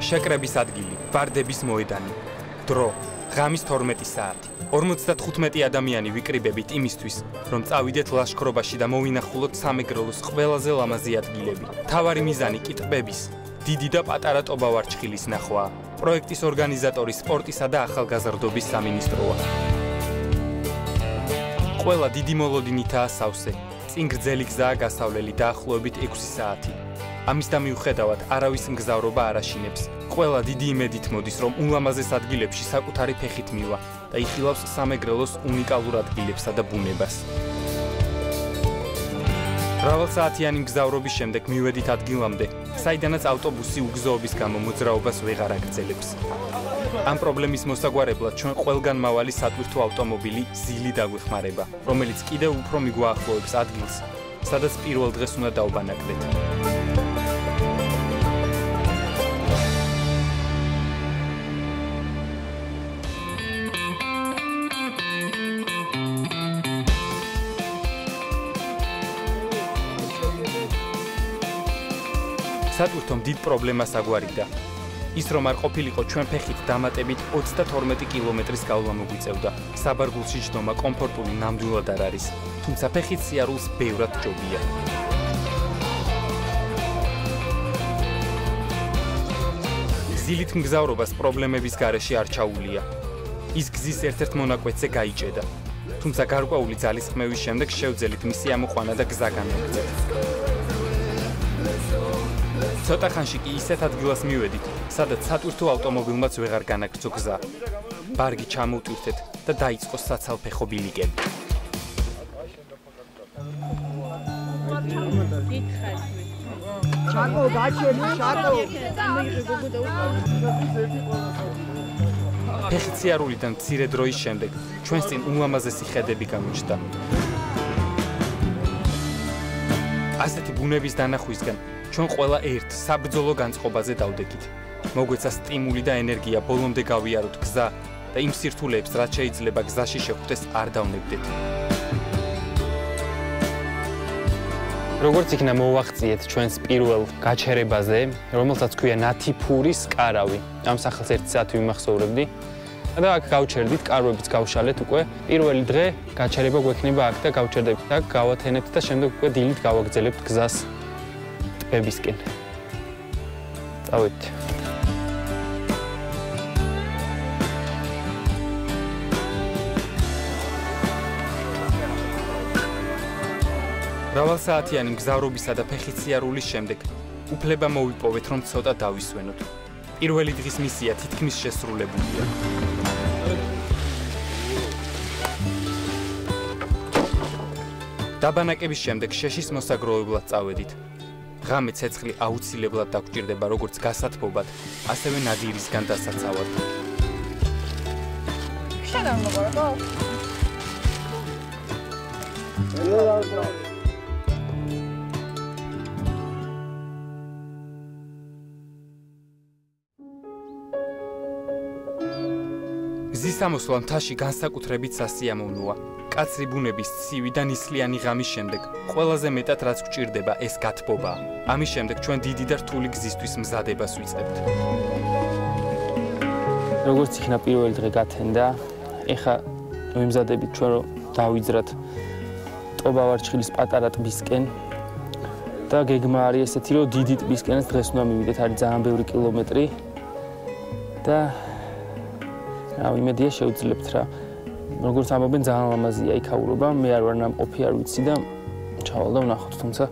შეკრების ადგილი, ვარდების მოედანი, დრო, ღამის 12 საათი. 55 ადამიანი ვიკრიბებით იმისთვის, რომ წავიდეთ ლაშქრობაში და მოვინახულოთ სამეგრელოს ყველაზე ლამაზი ადგილები. მთავარი მიზანი კი ტბების, დიდი და პატარა ტობავარჩხილის ნახვაა. პროექტის ორგანიზატორი სპორტისა და ახალგაზრდობის სამინისტროა. ყველა დიდი მოლოდინითაა სავსე. წინ გრძელი გზაა გასავლელი დაახლოებით 6 საათი. ამის და მიუხედავად არავის მგზავრობა არ აშინებს. ყველა დიდი იმედით მოდის, რომ ულამაზეს ადგილებში საკუთარი ფეხით მივა და იხილავს სამეგრელოს უნიკალურ ადგილებსა და ბუნებას. მრავალსაათიანი მგზავრობის შემდეგ მივედით ადგილამდე, საიდანაც ავტობუსი უგზოობის გამო მოძრაობას ვეღარ აგრძელებს. ამ პრობლემის მოსაგვარებლად ჩვენ ყველგანმავალი სატვირთო ავტომობილი ზილი დაგვეხმარება, რომელიც კიდევ უფრო მიგვაახლოებს ადგილს, სადაც პირველ დღეს უნდა დავბანაკდეთ. სატვირთომ დიდ პრობლემას აგვარიდა. ის რომ არ ყოფილიყო ჩვენ ფეხით დამატებით 32 კილომეტრის გავლა მოგვიწევდა. საბარგულში ჯდომა კომფორტული ნამდვილად არ არის, თუმცა ფეხით სიარულს ბევრად ჯობია. ზილით მგზავრობას პრობლემების გარეშე არ ჩაუვლია. ის გზის ერთ-ერთ მონაკვეთზე გაიჭედა. თუმცა გარკვეული ძალისხმევის შემდეგ შევძელით მისი ამოყვანა და გზა განვაგრძელეთ. ცოტა ხანში კი ისეთ ადგილას მივედით, სადაც სატვირთო ავტომობილმაც ვეღარ განაგრძო გზა. ბარგი ჩამოვტვირთეთ და დაიწყო საცალფეხო ბილიკები. შაკო, გაჩერდი, შაკო. ფეხით სიარულიდან მცირე დროის შემდეგ ჩვენს წინ ულამაზესი ხედები გამოჩნდა. ასეთი ბუნების დანახვისგან ჩვენ ყველა ერთ საბრძოლო განწყობაზე დავდექით. მოგვეცა სტიმული და ენერგია ბოლომდე გავიაროთ გზა და იმ სირთულეებს, რაც შეიძლება გზაში შეხვდეს, არ დავნებდეთ. როგორც იქნა მოვახციეთ ჩვენს პირველ გაჩერებაზე, რომელსაც ქვია ნათიფურის კარავი. ამ სახელს 1 საათი ვიმახსოვრებდი. და აქ გავჩერდით, კარვებიც გავშალეთ უკვე. პირველი დღე გაჩერება გვექნება აქ და გავჩერდებით აქ, გავათენებთ და შემდეგ უკვე დილით გავაგრძელებთ გზას ტბებისკენ. წავედით. მრავალსაათიანი მგზავრობისა და ფეხით სიარულის შემდეგ უფლება მოვიპოვეთ, რომ ცოტა დავისვენოთ. პირველი დღის მისია თითქმის შესრულებულია. დაბანაკების შემდეგ შეშის მოსაგროვებლად წავედით. ღამე ცეცხლი აუცილებლად დაგვჭირდება როგორც გასათბობად, ასევე ნადირისგან დასაცავად. გზის ამოსვლა მთაში განსაკუთრებით სასიამოვნოა. კაცრი ბუნების ცივი და ნისლიანი ღამის შემდეგ ყველაზე მეტად რაც გვჭირდება ეს გათბობაა. ამის შემდეგ ჩვენ დიდი და რთული გზისთვის მზადებას ვიწყებთ. როგორც იქნა პირველი დღე გათენდა, ეხა ვიმზადებით ჩვენ რომ დავიძრათ ტობავარჩხილის პატარა ტბისკენ და გეგმა არის ესეთი რომ დიდი ტბისკენაც დღეს უნდა მივიდეთ, არის ძალიან ბევრი კილომეტრი და იმედია შევძლებთ რა. როგორც ამბობენ, ძალიან ლამაზია იქაურობა, მე არ ვარ ნამყოფი, არ ვიცი და ჩავალ და ვნახოთ, თუმცა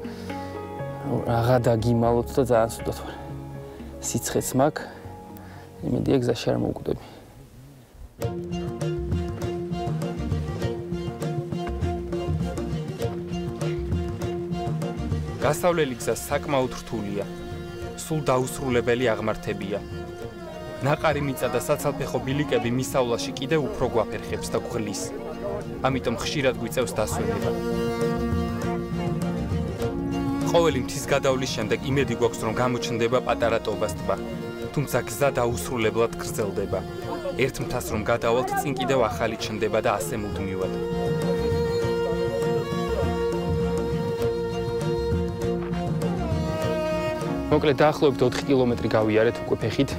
რაღა დაგიმალოთ და ძალიან ცუდად ვარ. სიცხეც მაქვს, იმედია გზაში არ მოვკვდები. გასავლელი გზა საკმაოდ რთულია. სულ დაუსრულებელი აღმართებია. ნაყარი მიწა და საცალფეხო ბილიკები მისავლაში კიდევ უფრო გვაფერხებს და გვღლის. ამიტომ ხშირად გვიწევს დასვენება. ყოველი მთის გადავლის შემდეგ იმედი გვაქვს, რომ გამოჩნდება პატარა ტობას ტბა. თუმცა გზა დაუსრულებლად გრძელდება. ერთ მთას რომ გადავალთ, წინ კიდევ ახალი ჩნდება და ასე მუდმივად. მოკლედ დაახლოებით 4 კილომეტრი გავიარეთ უკვე ფეხით.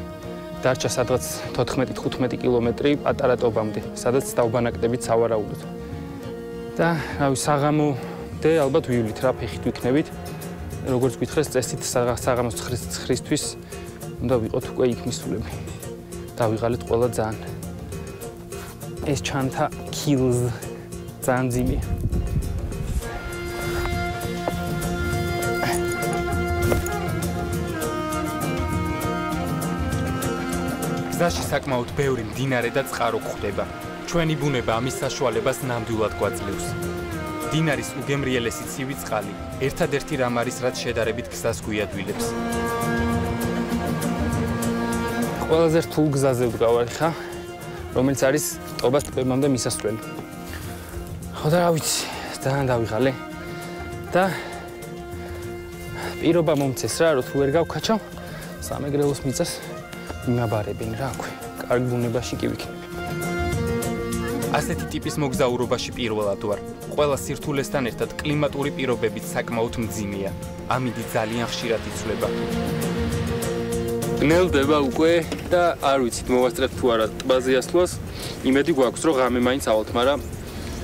დარჩა სადღაც 14-15 კილომეტრი პატარა ტობამდე, სადაც დავბანაკდებით სავარაუდოდ. და რავი, საღამოდე ალბათ ვივლით რა, ფეხით ვიქნებით. როგორც გითხრეს, წესით საღამოს ცხრისთვის უნდა ვიყოთ უკვე იქ მისულები. დავიღალეთ ყველა ძალიან. ეს ჩანთა kills ძალიან ძიმი. გზაში საკმაოდ ბევრი მდინარე და წყარო გვხვდება. ჩვენი ბუნება ამის საშუალებას ნამდვილად გვაძლევს. მდინარის უგემრიელესი ცივი წყალი ერთადერთი რამ არის, რაც შედარებით გზას გვიადვილებს. ყველაზე რთულ გზაზე ვდგავარ ხა, რომელიც არის ტობას ტბებამდე მისასვლელი. ხო და რა ვიცი, ძალიან დავიღალე და პირობა მომცეს რა, რომ თუ ვერ გავქაჩავ, სამეგრელოს მიწას მიმაბარებინ რა აქვე, კარგ ბუნებაში კი ვიქნები. ასეთი ტიპის მოგზაურობაში პირველად ვარ. ყველა სირთულესთან ერთად კლიმატური პირობებიც საკმაოდ მძიმეა. ამინდი ძალიან ხშირად იცვლება. ნელდება უკვე და არ ვიცით მოვასწრებთ თუ არა ტბაზე ასვლას. იმედი გვაქვს რომ ღამე მაინც ავალთ, მაგრამ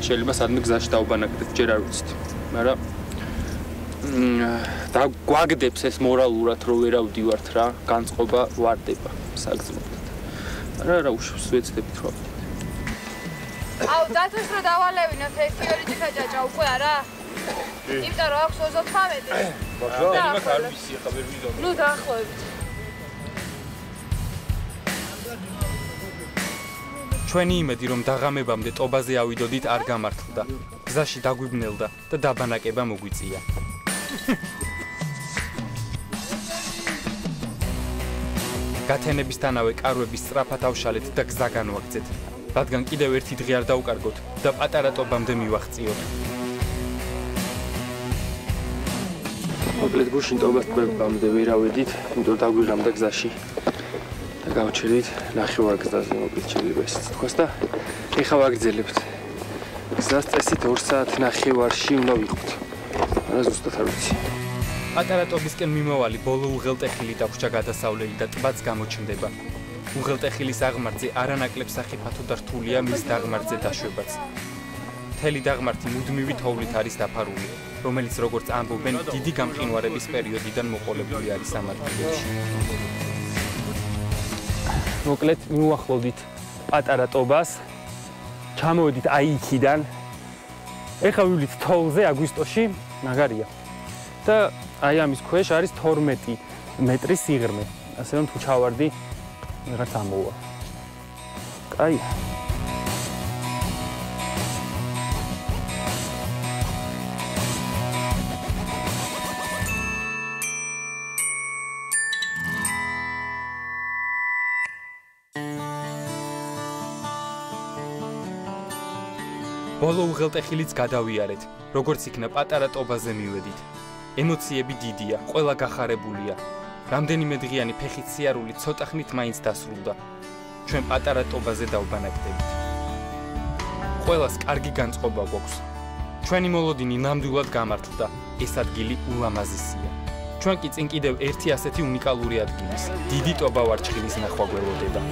შეიძლება სადმე გზაში დავბანაკდეთ, ჯერ არ ვიცით. მაგრამ და გვაგდებს ეს მორალურად რომ ვერ ავდივართ რა, განწყობა ვარდება საგრძნობად. რა უშავს ვეცდებით რა. აუ, დათოს რომ დავალევინოთ ერთი ორი ჭიქაჭაჭა უკვე არა? იმიტომ რომ აქვს 34. მაგრამ იმაქ არ ვიცი ხა ვერ ვიდო. ნუ დაახლოებით. ჩვენი იმედი რომ დაღამებამდე ტობაზე ავიდოდით არ გამართლდა. გზაში დაგვიბნელდა და დაბანაკება მოგვიწია. გათენებისთანავე კარვების სწრაფად ავშალეთ და გზა განვაგრძეთ. რადგან კიდევ ერთი დღე არ დავკარგოთ და პატარა ტობამდე მივაღწიოთ. მოკლედ გუშინ ტობას ტბებამდე ვერ ავედით, იმიტომ დაგვიღამდა გზაში. და გავჩერდით ნახევარგზაზე, მოკლედ შეიძლება ისიც თქვას და ეხა ვაგრძელებთ. გზას წესით 2 საათი-ნახევარში უნდა ვიყოთ. არა ზუსტად არ ვიცი. პატარა ტობისკენ მიმავალი ბოლო უღელტეხილი დაგვჭა გადასავლელი და ტბაც გამოჩნდება. უღელტეხილის აღმართზე არანაკლებ სახიფათო და რთულია მის დაღმართზე დაშვებაც. მთელი დაღმართი მუდმივი თოვლით არის დაფარული, რომელიც როგორც ამბობენ, დიდი გამყინვარების პერიოდიდან მოყოლებული არის ამ ადგილებში. მოკლედ მივუახლოვდით პატარა ტობას, ჩამოვედით აი იქიდან. ეხა ვივლით თოვლზე აგვისტოში, მაგარია. და აი ამის ქვეშ არის 12 მეტრი სიღრმე. ასე რომ თუ ჩავარდი, ვიღაც ამოვა. კაი. ბოლო უღელტეხილიც გადავიარეთ, როგორც იქნა პატარა ტობაზე მივედით. ემოციები დიდია, ყველა გახარებულია. რამდენიმე დღიანი ფეხით სიარული ცოტა ხნით მაინც დასრულდა. ჩვენ პატარა ტობაზე დავბანაკდებით. ყველას კარგი განწყობა გვაქვს. ჩვენი მოლოდინი ნამდვილად გამართლდა. ეს ადგილი ულამაზესია. ჩვენ კი წინ კიდევ ერთი ასეთი უნიკალური ადგილის, დიდი ტობა ვარჩხილის ნახვა გველოდება.